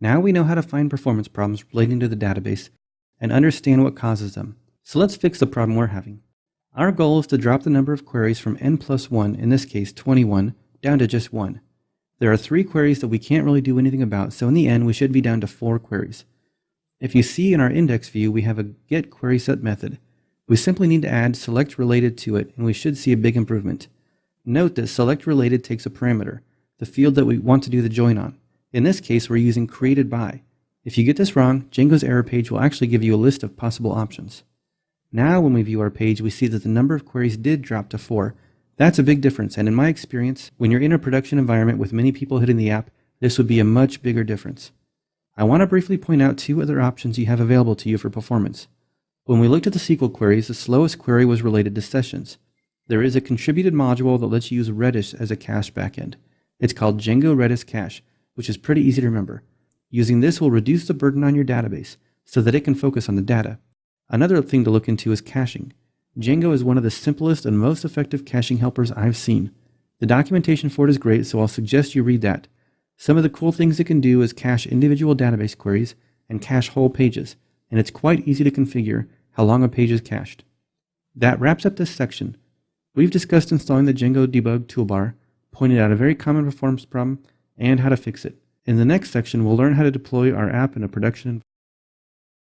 Now we know how to find performance problems relating to the database and understand what causes them. So let's fix the problem we're having. Our goal is to drop the number of queries from n plus 1, in this case 21, down to just 1. There are 3 queries that we can't really do anything about, so in the end we should be down to 4 queries. If you see in our index view, we have a getQuerySet method. We simply need to add selectRelated to it, and we should see a big improvement. Note that selectRelated takes a parameter, the field that we want to do the join on. In this case, we're using createdBy. If you get this wrong, Django's error page will actually give you a list of possible options. Now when we view our page, we see that the number of queries did drop to 4. That's a big difference, and in my experience, when you're in a production environment with many people hitting the app, this would be a much bigger difference. I want to briefly point out 2 other options you have available to you for performance. When we looked at the SQL queries, the slowest query was related to sessions. There is a contributed module that lets you use Redis as a cache backend. It's called Django Redis Cache, which is pretty easy to remember. Using this will reduce the burden on your database so that it can focus on the data. Another thing to look into is caching. Django is one of the simplest and most effective caching helpers I've seen. The documentation for it is great, so I'll suggest you read that. Some of the cool things it can do is cache individual database queries and cache whole pages, and it's quite easy to configure how long a page is cached. That wraps up this section. We've discussed installing the Django debug toolbar, pointed out a very common performance problem, and how to fix it. In the next section, we'll learn how to deploy our app in a production environment.